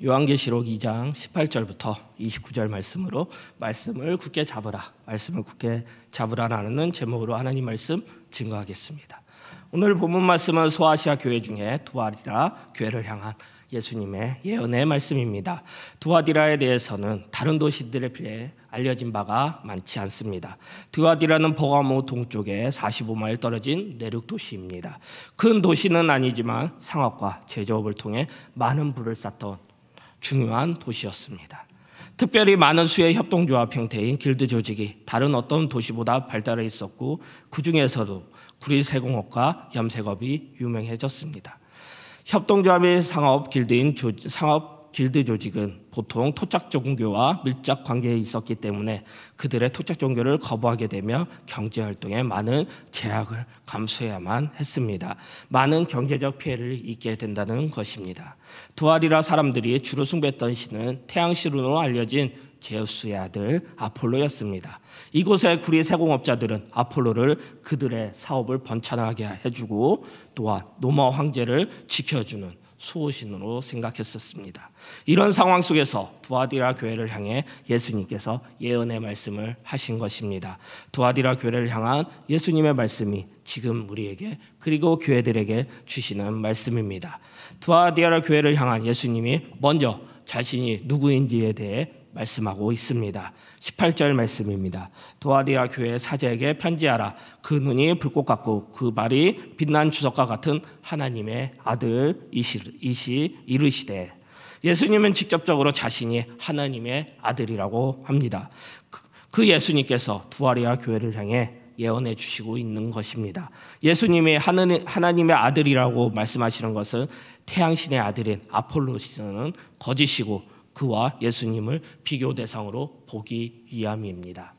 요한계시록 2장 18절부터 29절 말씀으로 말씀을 굳게 잡으라라는 제목으로 하나님 말씀 증거하겠습니다. 오늘 본문 말씀은 소아시아 교회 중에 두아디라 교회를 향한 예수님의 예언의 말씀입니다. 두아디라에 대해서는 다른 도시들에 비해 알려진 바가 많지 않습니다. 두아디라는 버가모 동쪽에 45마일 떨어진 내륙 도시입니다. 큰 도시는 아니지만 상업과 제조업을 통해 많은 부를 쌓던 중요한 도시였습니다. 특별히 많은 수의 협동조합 형태인 길드 조직이 다른 어떤 도시보다 발달해 있었고, 그 중에서도 구리세공업과 염색업이 유명해졌습니다. 협동조합의 상업 길드 조직은 보통 토착 종교와 밀접 관계에 있었기 때문에 그들의 토착 종교를 거부하게 되며 경제활동에 많은 제약을 감수해야만 했습니다. 많은 경제적 피해를 입게 된다는 것입니다. 두아디라 사람들이 주로 숭배했던 신은 태양신으로 알려진 제우스의 아들 아폴로였습니다. 이곳의 구리 세공업자들은 아폴로를 그들의 사업을 번창하게 해주고 또한 로마 황제를 지켜주는 수호신으로 생각했었습니다. 이런 상황 속에서 두아디라 교회를 향해 예수님께서 예언의 말씀을 하신 것입니다. 두아디라 교회를 향한 예수님의 말씀이 지금 우리에게 그리고 교회들에게 주시는 말씀입니다. 두아디라 교회를 향한 예수님이 먼저 자신이 누구인지에 대해 말씀하고 있습니다. 18절 말씀입니다. 두아디라 교회 사제에게 편지하라. 그 눈이 불꽃 같고 그 말이 빛난 주석과 같은 하나님의 아들 이르시되. 예수님은 직접적으로 자신이 하나님의 아들이라고 합니다. 그 예수님께서 두아디라 교회를 향해 예언해 주시고 있는 것입니다. 예수님이 하나님의 아들이라고 말씀하시는 것은 태양신의 아들인 아폴로스는 거짓이고 그와 예수님을 비교 대상으로 보기 위함입니다.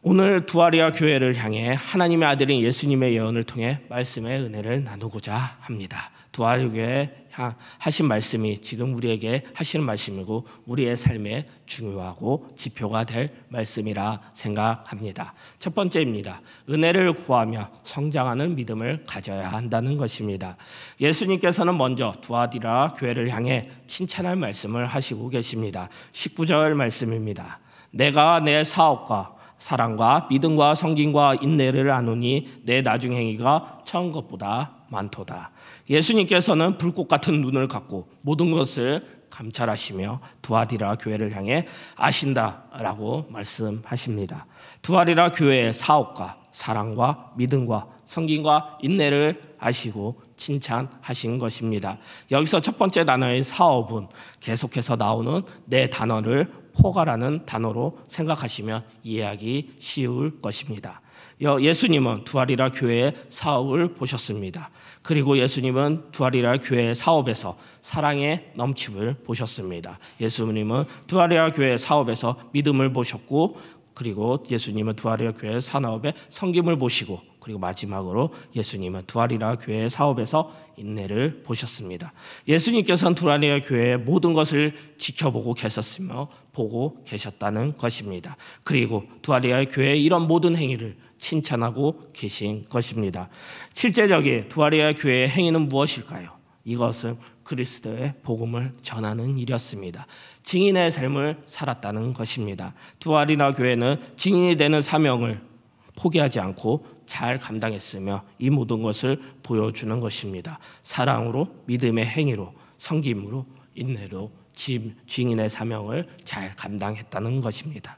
오늘 두아디라 교회를 향해 하나님의 아들인 예수님의 예언을 통해 말씀의 은혜를 나누고자 합니다. 두아디라 교회에 하신 말씀이 지금 우리에게 하시는 말씀이고 우리의 삶에 중요하고 지표가 될 말씀이라 생각합니다. 첫 번째입니다. 은혜를 구하며 성장하는 믿음을 가져야 한다는 것입니다. 예수님께서는 먼저 두아디라 교회를 향해 칭찬할 말씀을 하시고 계십니다. 19절 말씀입니다. 내가 내 사업과 사랑과 믿음과 성김과 인내를 아노니 내 나중 행위가 처음 것보다 많도다. 예수님께서는 불꽃 같은 눈을 갖고 모든 것을 감찰하시며 두아디라 교회를 향해 아신다라고 말씀하십니다. 두아디라 교회의 사업과 사랑과 믿음과 성김과 인내를 아시고 칭찬하신 것입니다. 여기서 첫 번째 단어의 사업은 계속해서 나오는 네 단어를 포가라는 단어로 생각하시면 이해하기 쉬울 것입니다. 예수님은 두아디라 교회의 사업을 보셨습니다. 그리고 예수님은 두아디라 교회의 사업에서 사랑의 넘침을 보셨습니다. 예수님은 두아디라 교회의 사업에서 믿음을 보셨고, 그리고 예수님은 두아디라 교회의 산업의 성김을 보시고, 그리고 마지막으로 예수님은 두아디라 교회의 사업에서 인내를 보셨습니다. 예수님께서는 두아디라 교회의 모든 것을 지켜보고 계셨으며 보고 계셨다는 것입니다. 그리고 두아디라 교회의 이런 모든 행위를 칭찬하고 계신 것입니다. 실제적인 두아디라 교회의 행위는 무엇일까요? 이것은 그리스도의 복음을 전하는 일이었습니다. 증인의 삶을 살았다는 것입니다. 두아디라 교회는 증인이 되는 사명을 포기하지 않고 잘 감당했으며 이 모든 것을 보여주는 것입니다. 사랑으로, 믿음의 행위로, 성김으로, 인내로 증인의 사명을 잘 감당했다는 것입니다.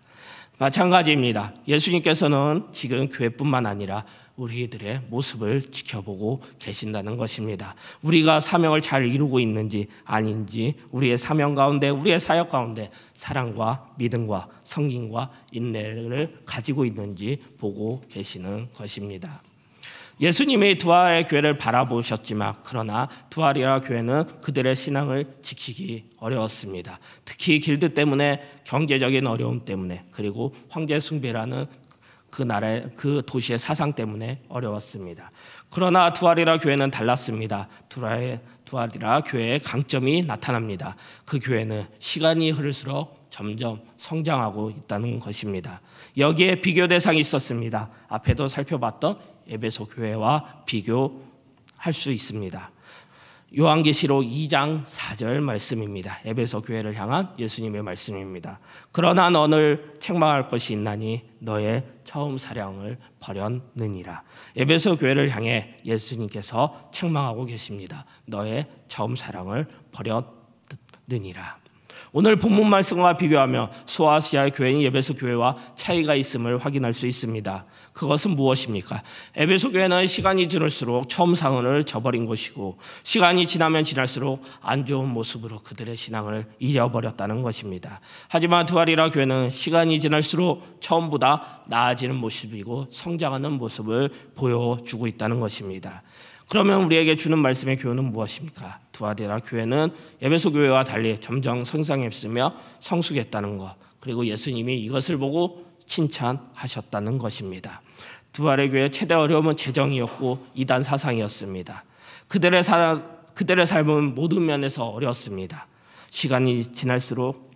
마찬가지입니다. 예수님께서는 지금 교회뿐만 아니라 우리들의 모습을 지켜보고 계신다는 것입니다. 우리가 사명을 잘 이루고 있는지 아닌지, 우리의 사명 가운데, 우리의 사역 가운데 사랑과 믿음과 성김과 인내를 가지고 있는지 보고 계시는 것입니다. 예수님이 두아디라 교회를 바라보셨지만 그러나 두아디라 교회는 그들의 신앙을 지키기 어려웠습니다. 특히 길드 때문에, 경제적인 어려움 때문에, 그리고 황제 숭배라는 그 도시의 사상 때문에 어려웠습니다. 그러나 두아디라 교회는 달랐습니다. 두아디라 교회의 강점이 나타납니다. 그 교회는 시간이 흐를수록 점점 성장하고 있다는 것입니다. 여기에 비교 대상이 있었습니다. 앞에도 살펴봤던 에베소 교회와 비교할 수 있습니다. 요한계시록 2장 4절 말씀입니다. 에베소 교회를 향한 예수님의 말씀입니다. 그러나 너를 책망할 것이 있나니 너의 처음 사랑을 버렸느니라. 에베소 교회를 향해 예수님께서 책망하고 계십니다. 너의 처음 사랑을 버렸느니라. 오늘 본문 말씀과 비교하며 소아시아의 교회인 에베소 교회와 차이가 있음을 확인할 수 있습니다. 그것은 무엇입니까? 에베소 교회는 시간이 지날수록 처음 사랑을 저버린 것이고 시간이 지나면 지날수록 안 좋은 모습으로 그들의 신앙을 잃어버렸다는 것입니다. 하지만 두아리라 교회는 시간이 지날수록 처음보다 나아지는 모습이고 성장하는 모습을 보여주고 있다는 것입니다. 그러면 우리에게 주는 말씀의 교훈은 무엇입니까? 두아리라 교회는 에베소 교회와 달리 점점 성장했으며 성숙했다는 것, 그리고 예수님이 이것을 보고 칭찬하셨다는 것입니다. 두아리라 교회의 최대 어려움은 재정이었고 이단 사상이었습니다. 그들의 삶은 모든 면에서 어려웠습니다. 시간이 지날수록,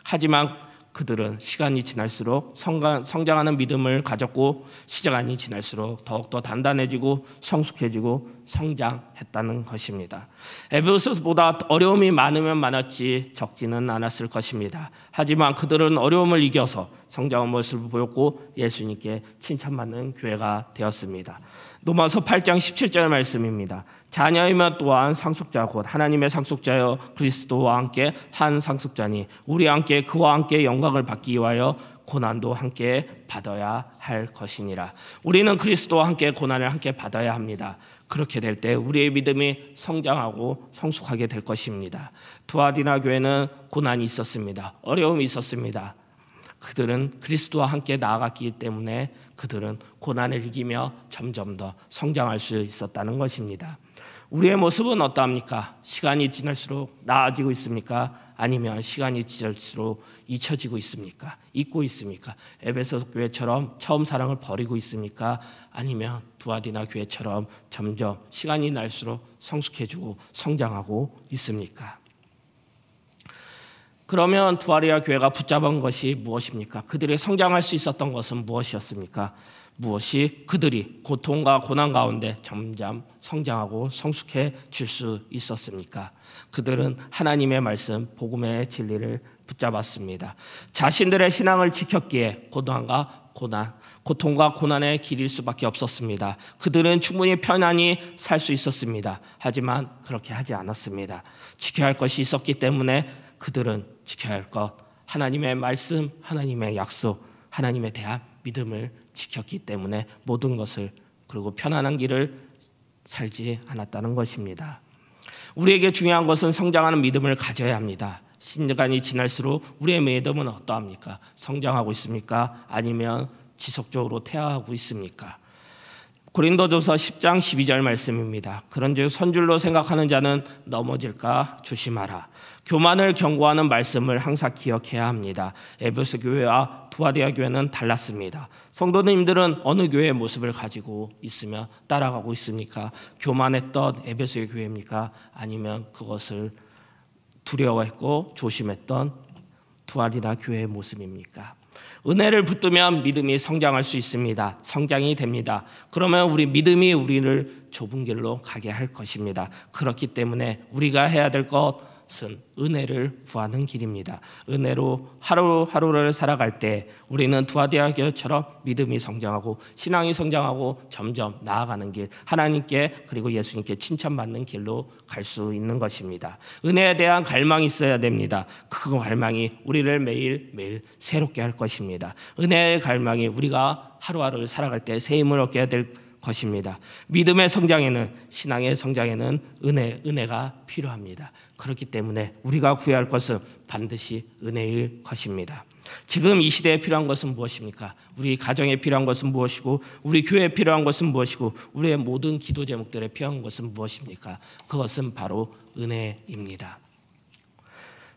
하지만 그들은 시간이 지날수록 성장하는 믿음을 가졌고 시간이 지날수록 더욱더 단단해지고 성숙해지고 성장했다는 것입니다. 에베소보다 어려움이 많으면 많았지 적지는 않았을 것입니다. 하지만 그들은 어려움을 이겨서 성장한 모습을 보였고 예수님께 칭찬받는 교회가 되었습니다. 로마서 8장 17절 말씀입니다. 자녀이면 또한 상속자 곧 하나님의 상속자여 그리스도와 함께 한 상속자니 우리와 함께 그와 함께 영광을 받기 위하여 고난도 함께 받아야 할 것이니라. 우리는 그리스도와 함께 고난을 함께 받아야 합니다. 그렇게 될 때 우리의 믿음이 성장하고 성숙하게 될 것입니다. 두아리라 교회는 고난이 있었습니다. 어려움이 있었습니다. 그들은 그리스도와 함께 나아갔기 때문에 그들은 고난을 이기며 점점 더 성장할 수 있었다는 것입니다. 우리의 모습은 어떠합니까? 시간이 지날수록 나아지고 있습니까? 아니면 시간이 지날수록 잊혀지고 있습니까? 잊고 있습니까? 에베소 교회처럼 처음 사랑을 버리고 있습니까? 아니면 두아리라 교회처럼 점점 시간이 날수록 성숙해지고 성장하고 있습니까? 그러면 두아리라 교회가 붙잡은 것이 무엇입니까? 그들이 성장할 수 있었던 것은 무엇이었습니까? 무엇이 그들이 고통과 고난 가운데 점점 성장하고 성숙해질 수 있었습니까? 그들은 하나님의 말씀, 복음의 진리를 붙잡았습니다. 자신들의 신앙을 지켰기에 고통과 고난의 길일 수밖에 없었습니다. 그들은 충분히 편안히 살 수 있었습니다. 하지만 그렇게 하지 않았습니다. 지켜야 할 것이 있었기 때문에 그들은 지켜야 할 것, 하나님의 말씀, 하나님의 약속, 하나님에 대한 믿음을 지켰기 때문에 모든 것을, 그리고 편안한 길을 살지 않았다는 것입니다. 우리에게 중요한 것은 성장하는 믿음을 가져야 합니다. 시간이 지날수록 우리의 믿음은 어떠합니까? 성장하고 있습니까? 아니면 지속적으로 퇴화하고 있습니까? 고린도전서 10장 12절 말씀입니다. 그런즉 선줄로 생각하는 자는 넘어질까 조심하라. 교만을 경고하는 말씀을 항상 기억해야 합니다. 에베소 교회와 두아리라 교회는 달랐습니다. 성도님들은 어느 교회의 모습을 가지고 있으며 따라가고 있습니까? 교만했던 에베소의 교회입니까? 아니면 그것을 두려워했고 조심했던 두아리라 교회의 모습입니까? 은혜를 붙들면 믿음이 성장할 수 있습니다. 성장이 됩니다. 그러면 우리 믿음이 우리를 좁은 길로 가게 할 것입니다. 그렇기 때문에 우리가 해야 될 것은 은혜를 구하는 길입니다. 은혜로 하루하루를 살아갈 때 우리는 두아리라 교회처럼 믿음이 성장하고 신앙이 성장하고 점점 나아가는 길, 하나님께 그리고 예수님께 칭찬받는 길로 갈 수 있는 것입니다. 은혜에 대한 갈망이 있어야 됩니다. 그 갈망이 우리를 매일매일 새롭게 할 것입니다. 은혜의 갈망이 우리가 하루하루를 살아갈 때 새 힘을 얻게 될 것입니다. 믿음의 성장에는, 신앙의 성장에는 은혜가 필요합니다. 그렇기 때문에 우리가 구해야 할 것은 반드시 은혜일 것입니다. 지금 이 시대에 필요한 것은 무엇입니까? 우리 가정에 필요한 것은 무엇이고 우리 교회에 필요한 것은 무엇이고 우리의 모든 기도 제목들에 필요한 것은 무엇입니까? 그것은 바로 은혜입니다.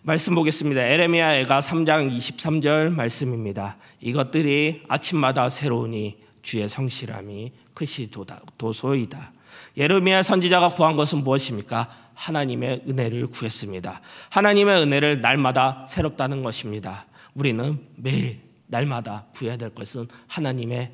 말씀 보겠습니다. 에레미야가 3장 23절 말씀입니다. 이것들이 아침마다 새로우니 주의 성실함이 크시도소이다. 예레미야 선지자가 구한 것은 무엇입니까? 하나님의 은혜를 구했습니다. 하나님의 은혜를 날마다 새롭다는 것입니다. 우리는 매일 날마다 구해야 될 것은 하나님의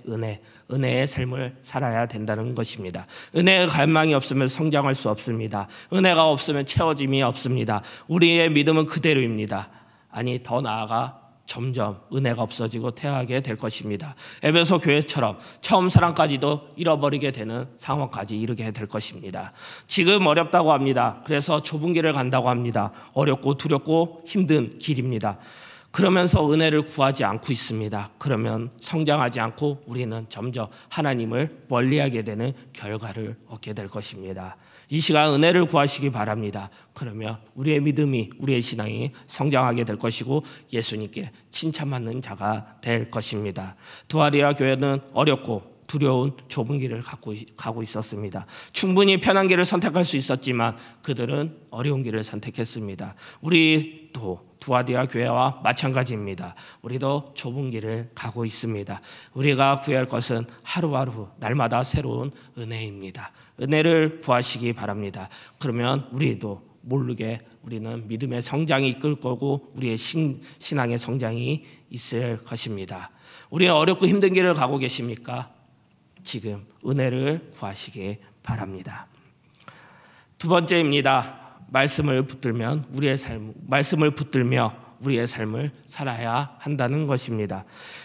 은혜의 삶을 살아야 된다는 것입니다. 은혜의 갈망이 없으면 성장할 수 없습니다. 은혜가 없으면 채워짐이 없습니다. 우리의 믿음은 그대로입니다. 아니, 더 나아가 점점 은혜가 없어지고 퇴하게 될 것입니다. 에베소 교회처럼 처음 사랑까지도 잃어버리게 되는 상황까지 이르게 될 것입니다. 지금 어렵다고 합니다. 그래서 좁은 길을 간다고 합니다. 어렵고 두렵고 힘든 길입니다. 그러면서 은혜를 구하지 않고 있습니다. 그러면 성장하지 않고 우리는 점점 하나님을 멀리하게 되는 결과를 얻게 될 것입니다. 이 시간 은혜를 구하시기 바랍니다. 그러면 우리의 믿음이, 우리의 신앙이 성장하게 될 것이고 예수님께 칭찬받는 자가 될 것입니다. 두아리아 교회는 어렵고 두려운 좁은 길을 가고 있었습니다. 충분히 편한 길을 선택할 수 있었지만 그들은 어려운 길을 선택했습니다. 우리도 두아디아 교회와 마찬가지입니다. 우리도 좁은 길을 가고 있습니다. 우리가 구해야 할 것은 하루하루 날마다 새로운 은혜입니다. 은혜를 구하시기 바랍니다. 그러면 우리도 모르게 우리는 믿음의 성장이 이끌 거고 우리의 신앙의 성장이 있을 것입니다. 우리는 어렵고 힘든 길을 가고 계십니까? 지금 은혜를 구하시기 바랍니다. 두 번째입니다. 말씀을 붙들며 우리의 삶을 살아야 한다는 것입니다.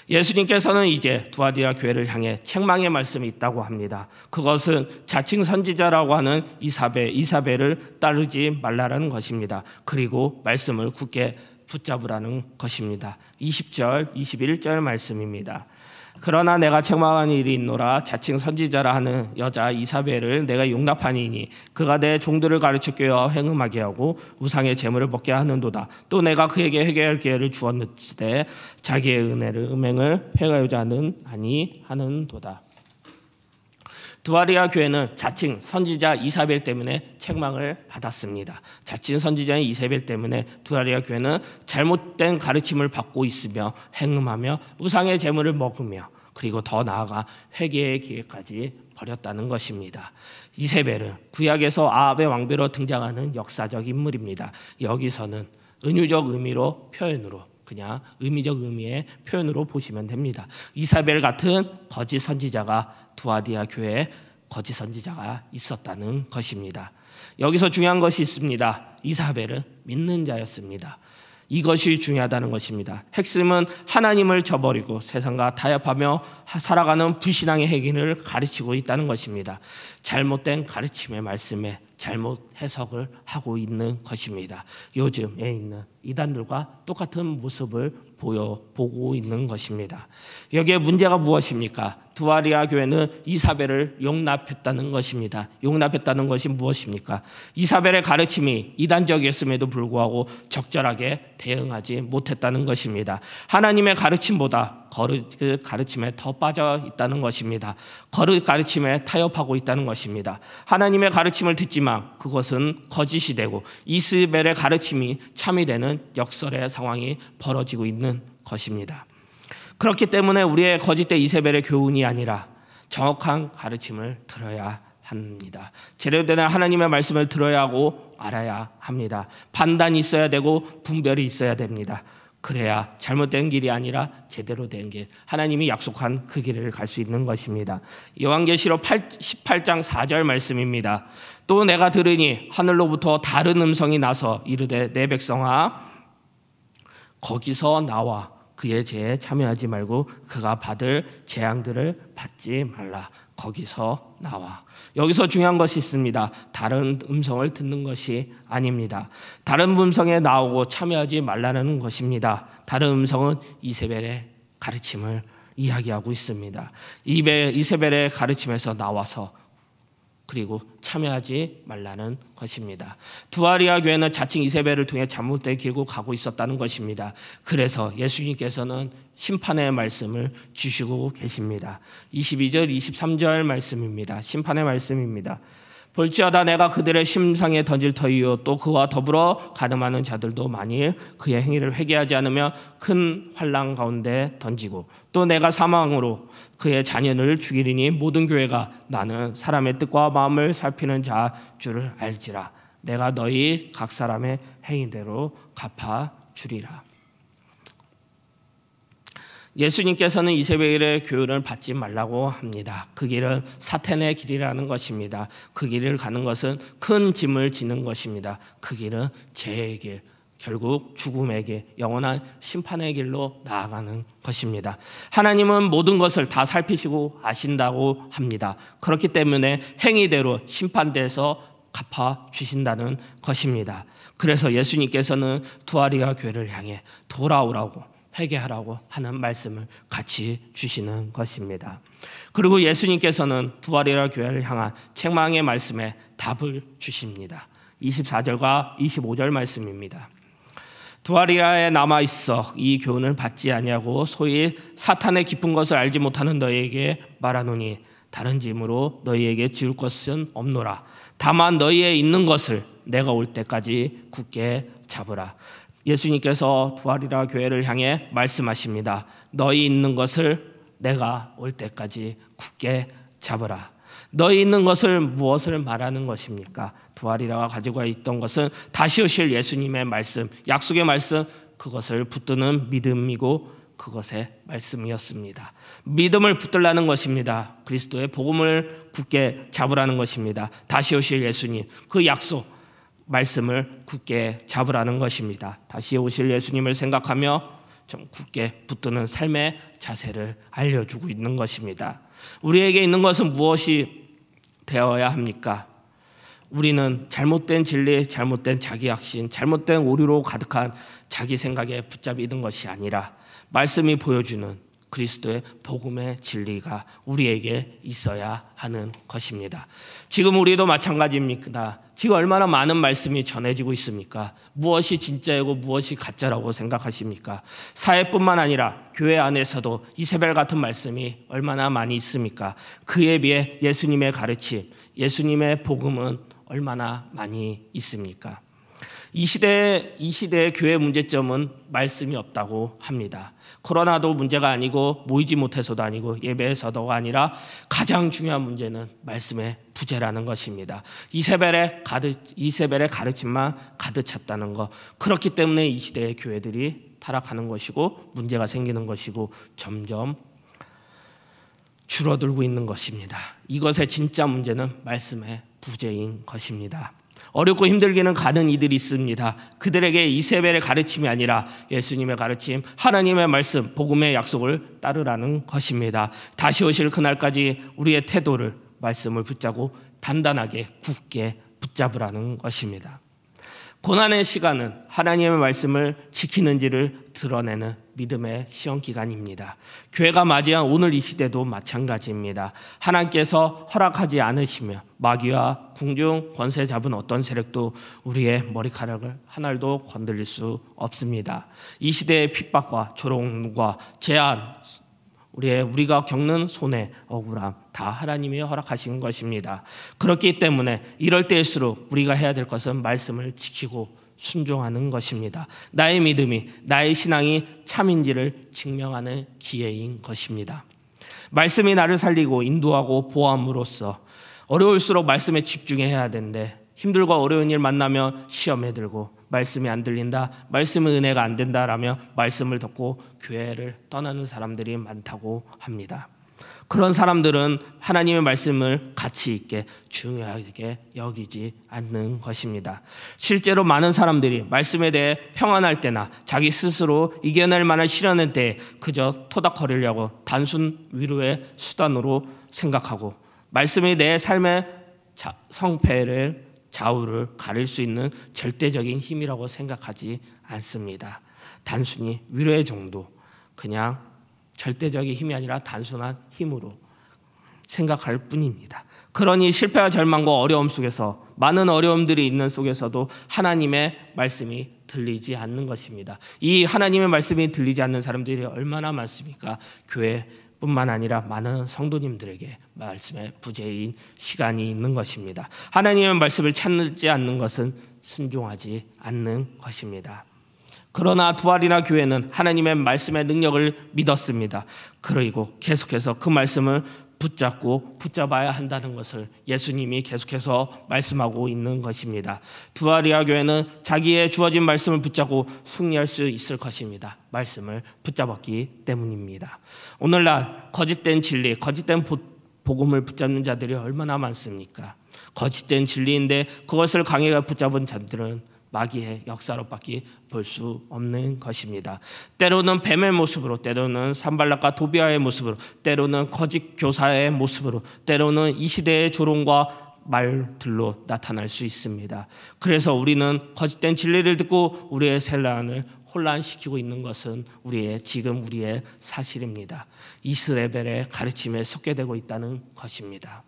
예수님께서는 이제 두아디아 교회를 향해 책망의 말씀이 있다고 합니다. 그것은 자칭 선지자라고 하는 이사벨을 따르지 말라라는 것입니다. 그리고 말씀을 굳게 붙잡으라는 것입니다. 20절, 21절 말씀입니다. 그러나 내가 책망하는 일이 있노라. 자칭 선지자라 하는 여자 이사벨을 내가 용납하니니 그가 내 종들을 가르쳐 꿰어 행음하게 하고 우상의 제물을 먹게 하는도다. 또 내가 그에게 회개할 기회를 주었는데 자기의 은혜를 음행을 회개하여자 아니하는도다. 두아리아 교회는 자칭 선지자 이사벨 때문에 책망을 받았습니다. 자칭 선지자인 이사벨 때문에 두아리아 교회는 잘못된 가르침을 받고 있으며 행음하며 우상의 제물을 먹으며 그리고 더 나아가 회개의 기회까지 버렸다는 것입니다. 이세벨은 구약에서 아합의 왕비로 등장하는 역사적 인물입니다. 여기서는 은유적 의미로 표현으로 그냥 의미적 의미의 표현으로 보시면 됩니다. 이사벨 같은 거짓 선지자가 두아디아 교회에 거짓 선지자가 있었다는 것입니다. 여기서 중요한 것이 있습니다. 이사벨은 믿는 자였습니다. 이것이 중요하다는 것입니다. 핵심은 하나님을 저버리고 세상과 타협하며 살아가는 불신앙의 행위를 가르치고 있다는 것입니다. 잘못된 가르침의 말씀에 잘못 해석을 하고 있는 것입니다. 요즘에 있는 이단들과 똑같은 모습을 보고 있는 것입니다. 여기에 문제가 무엇입니까? 두아리아 교회는 이사벨을 용납했다는 것입니다. 용납했다는 것이 무엇입니까? 이사벨의 가르침이 이단적이었음에도 불구하고 적절하게 대응하지 못했다는 것입니다. 하나님의 가르침보다 거룩 가르침에 더 빠져 있다는 것입니다. 거룩 가르침에 타협하고 있다는 것입니다. 하나님의 가르침을 듣지만 그것은 거짓이 되고 이스벨의 가르침이 참이 되는 역설의 상황이 벌어지고 있는 것입니다. 그렇기 때문에 우리의 거짓된 이세벨의 교훈이 아니라 정확한 가르침을 들어야 합니다. 제대로 된 하나님의 말씀을 들어야 하고 알아야 합니다. 판단이 있어야 되고 분별이 있어야 됩니다. 그래야 잘못된 길이 아니라 제대로 된 길, 하나님이 약속한 그 길을 갈 수 있는 것입니다. 요한계시록 18장 4절 말씀입니다. 또 내가 들으니 하늘로부터 다른 음성이 나서 이르되 내 백성아 거기서 나와 그의 죄에 참여하지 말고 그가 받을 재앙들을 받지 말라. 거기서 나와. 여기서 중요한 것이 있습니다. 다른 음성을 듣는 것이 아닙니다. 다른 음성에 나오고 참여하지 말라는 것입니다. 다른 음성은 이세벨의 가르침을 이야기하고 있습니다. 이세벨의 가르침에서 나와서 그리고 참여하지 말라는 것입니다. 두아리아 교회는 자칭 이세벨을 통해 잘못된 길고 가고 있었다는 것입니다. 그래서 예수님께서는 심판의 말씀을 주시고 계십니다. 22절 23절 말씀입니다. 심판의 말씀입니다. 볼지어다 내가 그들의 심상에 던질 터이요 또 그와 더불어 가늠하는 자들도 만일 그의 행위를 회개하지 않으면 큰 환난 가운데 던지고 또 내가 사망으로 그의 자녀를 죽이리니 모든 교회가 나는 사람의 뜻과 마음을 살피는 자 줄을 알지라. 내가 너희 각 사람의 행위대로 갚아주리라. 예수님께서는 이세벨의 교훈을 받지 말라고 합니다. 그 길은 사탄의 길이라는 것입니다. 그 길을 가는 것은 큰 짐을 지는 것입니다. 그 길은 죄의 길, 결국 죽음의 길, 영원한 심판의 길로 나아가는 것입니다. 하나님은 모든 것을 다 살피시고 아신다고 합니다. 그렇기 때문에 행위대로 심판돼서 갚아주신다는 것입니다. 그래서 예수님께서는 두아리아 교회를 향해 돌아오라고, 회개하라고 하는 말씀을 같이 주시는 것입니다. 그리고 예수님께서는 두아리아 교회를 향한 책망의 말씀에 답을 주십니다. 24절과 25절 말씀입니다. 두아리아에 남아있어 이 교훈을 받지 아니하고 소위 사탄의 깊은 것을 알지 못하는 너희에게 말하노니 다른 짐으로 너희에게 지울 것은 없노라. 다만 너희에 있는 것을 내가 올 때까지 굳게 잡으라. 예수님께서 두아리아 교회를 향해 말씀하십니다. 너희 있는 것을 내가 올 때까지 굳게 잡으라. 너희 있는 것을 무엇을 말하는 것입니까? 두아리아가 가지고 있던 것은 다시 오실 예수님의 말씀, 약속의 말씀, 그것을 붙드는 믿음이고 그것의 말씀이었습니다. 믿음을 붙들라는 것입니다. 그리스도의 복음을 굳게 잡으라는 것입니다. 다시 오실 예수님, 그 약속, 말씀을 굳게 잡으라는 것입니다. 다시 오실 예수님을 생각하며 좀 굳게 붙드는 삶의 자세를 알려주고 있는 것입니다. 우리에게 있는 것은 무엇이 되어야 합니까? 우리는 잘못된 진리, 잘못된 자기 확신, 잘못된 오류로 가득한 자기 생각에 붙잡이는 것이 아니라 말씀이 보여주는 그리스도의 복음의 진리가 우리에게 있어야 하는 것입니다. 지금 우리도 마찬가지입니다. 지금 얼마나 많은 말씀이 전해지고 있습니까? 무엇이 진짜이고 무엇이 가짜라고 생각하십니까? 사회뿐만 아니라 교회 안에서도 이세벨 같은 말씀이 얼마나 많이 있습니까? 그에 비해 예수님의 가르침, 예수님의 복음은 얼마나 많이 있습니까? 이 시대의 교회 문제점은 말씀이 없다고 합니다. 코로나도 문제가 아니고 모이지 못해서도 아니고 예배에서도가 아니라 가장 중요한 문제는 말씀의 부재라는 것입니다. 이세벨의 가르침만 가득 찼다는 것. 그렇기 때문에 이 시대의 교회들이 타락하는 것이고 문제가 생기는 것이고 점점 줄어들고 있는 것입니다. 이것의 진짜 문제는 말씀의 부재인 것입니다. 어렵고 힘들기는 가는 이들이 있습니다. 그들에게 이세벨의 가르침이 아니라 예수님의 가르침, 하나님의 말씀, 복음의 약속을 따르라는 것입니다. 다시 오실 그날까지 우리의 태도를 말씀을 붙잡고 단단하게 굳게 붙잡으라는 것입니다. 고난의 시간은 하나님의 말씀을 지키는지를 드러내는 믿음의 시험 기간입니다. 교회가 맞이한 오늘 이 시대도 마찬가지입니다. 하나님께서 허락하지 않으시며 마귀와 궁중 권세 잡은 어떤 세력도 우리의 머리카락을 하나도 건드릴 수 없습니다. 이 시대의 핍박과 조롱과 제한, 우리가 겪는 손해, 억울함 다 하나님이 허락하신 것입니다. 그렇기 때문에 이럴 때일수록 우리가 해야 될 것은 말씀을 지키고 순종하는 것입니다. 나의 믿음이, 나의 신앙이 참인지를 증명하는 기회인 것입니다. 말씀이 나를 살리고 인도하고 보호함으로써 어려울수록 말씀에 집중해야 되는데 힘들고 어려운 일 만나면 시험에 들고 말씀이 안 들린다, 말씀의 은혜가 안 된다라며 말씀을 듣고 교회를 떠나는 사람들이 많다고 합니다. 그런 사람들은 하나님의 말씀을 가치 있게 중요하게 여기지 않는 것입니다. 실제로 많은 사람들이 말씀에 대해 평안할 때나 자기 스스로 이겨낼 만한 시련의 때에 그저 토닥거리려고 단순 위로의 수단으로 생각하고 말씀이 내 삶의 성패를 좌우를 가릴 수 있는 절대적인 힘이라고 생각하지 않습니다. 단순히 위로의 정도, 그냥 절대적인 힘이 아니라 단순한 힘으로 생각할 뿐입니다. 그러니 실패와 절망과 어려움 속에서, 많은 어려움들이 있는 속에서도 하나님의 말씀이 들리지 않는 것입니다. 이 하나님의 말씀이 들리지 않는 사람들이 얼마나 많습니까? 교회뿐만 아니라 많은 성도님들에게 말씀의 부재인 시간이 있는 것입니다. 하나님의 말씀을 찾지 않는 것은 순종하지 않는 것입니다. 그러나 두아리나 교회는 하나님의 말씀의 능력을 믿었습니다. 그리고 계속해서 그 말씀을 붙잡고 붙잡아야 한다는 것을 예수님이 계속해서 말씀하고 있는 것입니다. 두아리아 교회는 자기의 주어진 말씀을 붙잡고 승리할 수 있을 것입니다. 말씀을 붙잡았기 때문입니다. 오늘날 거짓된 진리, 거짓된 복음을 붙잡는 자들이 얼마나 많습니까? 거짓된 진리인데 그것을 강하게 붙잡은 자들은 마귀의 역사로밖에 볼 수 없는 것입니다. 때로는 뱀의 모습으로, 때로는 산발락과 도비아의 모습으로, 때로는 거짓 교사의 모습으로, 때로는 이 시대의 조롱과 말들로 나타날 수 있습니다. 그래서 우리는 거짓된 진리를 듣고 우리의 신앙을 혼란시키고 있는 것은 지금 우리의 사실입니다. 이스라엘의 가르침에 속게 되고 있다는 것입니다.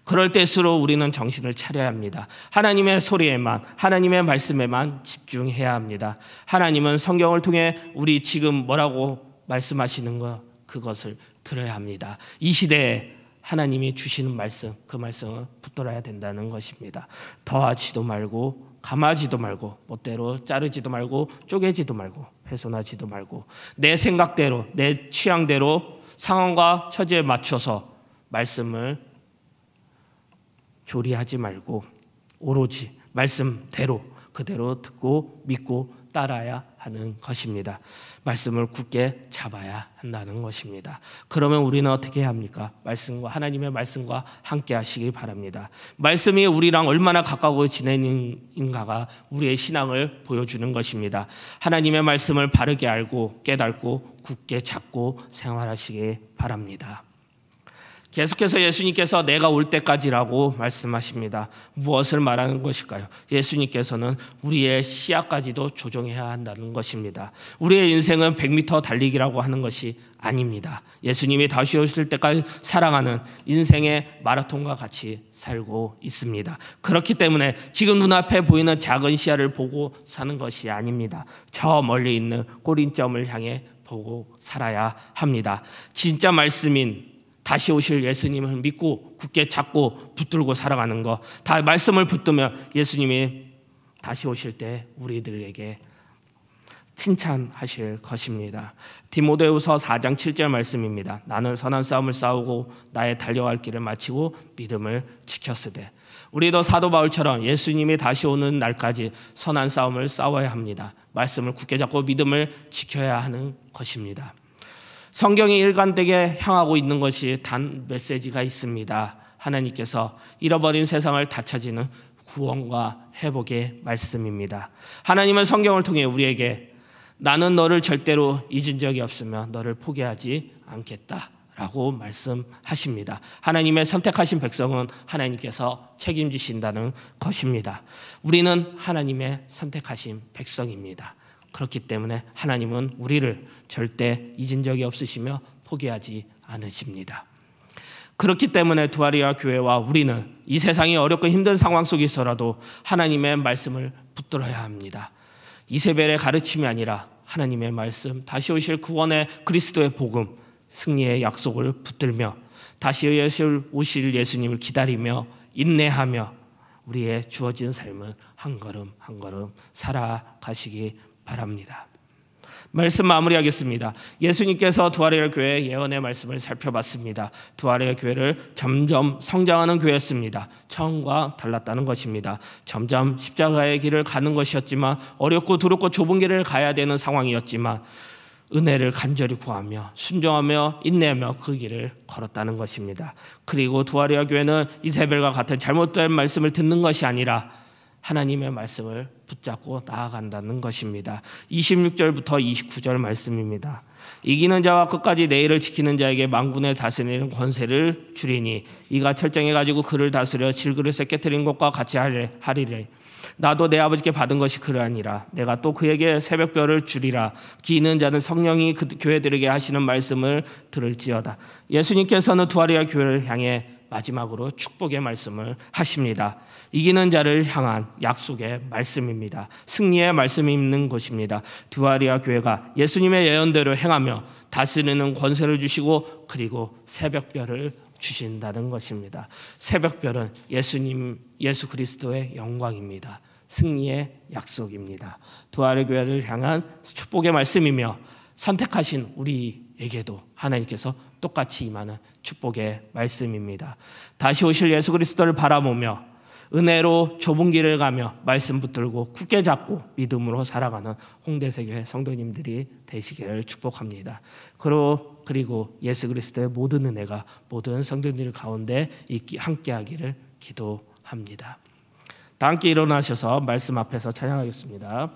그럴 때일수록 우리는 정신을 차려야 합니다. 하나님의 소리에만, 하나님의 말씀에만 집중해야 합니다. 하나님은 성경을 통해 우리 지금 뭐라고 말씀하시는 것, 그것을 들어야 합니다. 이 시대에 하나님이 주시는 말씀, 그 말씀을 붙들어야 된다는 것입니다. 더하지도 말고 감하지도 말고 멋대로 자르지도 말고 쪼개지도 말고 훼손하지도 말고 내 생각대로, 내 취향대로 상황과 처지에 맞춰서 말씀을 조리하지 말고 오로지 말씀대로 그대로 듣고 믿고 따라야 하는 것입니다. 말씀을 굳게 잡아야 한다는 것입니다. 그러면 우리는 어떻게 해야 합니까? 하나님의 말씀과 함께 하시기 바랍니다. 말씀이 우리랑 얼마나 가까워 지내는가가 우리의 신앙을 보여주는 것입니다. 하나님의 말씀을 바르게 알고 깨닫고 굳게 잡고 생활하시기 바랍니다. 계속해서 예수님께서 내가 올 때까지라고 말씀하십니다. 무엇을 말하는 것일까요? 예수님께서는 우리의 시야까지도 조정해야 한다는 것입니다. 우리의 인생은 100m 달리기라고 하는 것이 아닙니다. 예수님이 다시 오실 때까지 살아가는 인생의 마라톤과 같이 살고 있습니다. 그렇기 때문에 지금 눈앞에 보이는 작은 시야를 보고 사는 것이 아닙니다. 저 멀리 있는 꼬린점을 향해 보고 살아야 합니다. 진짜 말씀인 다시 오실 예수님을 믿고 굳게 잡고 붙들고 살아가는 것, 다 말씀을 붙들면 예수님이 다시 오실 때 우리들에게 칭찬하실 것입니다. 디모데후서 4장 7절 말씀입니다. 나는 선한 싸움을 싸우고 나의 달려갈 길을 마치고 믿음을 지켰으되. 우리도 사도 바울처럼 예수님이 다시 오는 날까지 선한 싸움을 싸워야 합니다. 말씀을 굳게 잡고 믿음을 지켜야 하는 것입니다. 성경이 일관되게 향하고 있는 것이 단 메시지가 있습니다. 하나님께서 잃어버린 세상을 되찾는 구원과 회복의 말씀입니다. 하나님은 성경을 통해 우리에게 나는 너를 절대로 잊은 적이 없으며 너를 포기하지 않겠다라고 말씀하십니다. 하나님의 선택하신 백성은 하나님께서 책임지신다는 것입니다. 우리는 하나님의 선택하신 백성입니다. 그렇기 때문에 하나님은 우리를 절대 잊은 적이 없으시며 포기하지 않으십니다. 그렇기 때문에 두아리아 교회와 우리는 이 세상이 어렵고 힘든 상황 속에서라도 하나님의 말씀을 붙들어야 합니다. 이세벨의 가르침이 아니라 하나님의 말씀, 다시 오실 구원의 그리스도의 복음, 승리의 약속을 붙들며 다시 오실 예수님을 기다리며 인내하며 우리의 주어진 삶을 한 걸음 한 걸음 살아가시기 바랍니다. 말씀 마무리하겠습니다. 예수님께서 두아리아 교회 예언의 말씀을 살펴봤습니다. 두아리아 교회를 점점 성장하는 교회였습니다. 처음과 달랐다는 것입니다. 점점 십자가의 길을 가는 것이었지만 어렵고 두렵고 좁은 길을 가야 되는 상황이었지만 은혜를 간절히 구하며 순종하며 인내하며 그 길을 걸었다는 것입니다. 그리고 두아리아 교회는 이세벨과 같은 잘못된 말씀을 듣는 것이 아니라 하나님의 말씀을 붙잡고 나아간다는 것입니다. 26절부터 29절 말씀입니다. 이기는 자와 끝까지 내 일을 지키는 자에게 만군의 다스리는 권세를 주리니 이가 철저해가지고 그를 다스려 질그릇에 깨뜨린 것과 같이 하리래. 나도 내 아버지께 받은 것이 그러하니라. 내가 또 그에게 새벽별을 주리라. 기는 자는 성령이 그 교회들에게 하시는 말씀을 들을지어다. 예수님께서는 두아리아 교회를 향해 마지막으로 축복의 말씀을 하십니다. 이기는 자를 향한 약속의 말씀입니다. 승리의 말씀이 있는 것입니다. 두아리아 교회가 예수님의 예언대로 행하며 다스리는 권세를 주시고 그리고 새벽별을 주신다는 것입니다. 새벽별은 예수 그리스도의 영광입니다. 승리의 약속입니다. 두아리아 교회를 향한 축복의 말씀이며 선택하신 우리 우리에게도 하나님께서 똑같이 임하는 축복의 말씀입니다. 다시 오실 예수 그리스도를 바라보며 은혜로 좁은 길을 가며 말씀 붙들고 굳게 잡고 믿음으로 살아가는 홍대세교회 성도님들이 되시기를 축복합니다. 그리고 예수 그리스도의 모든 은혜가 모든 성도님들 가운데 함께하기를 기도합니다. 다 함께 일어나셔서 말씀 앞에서 찬양하겠습니다.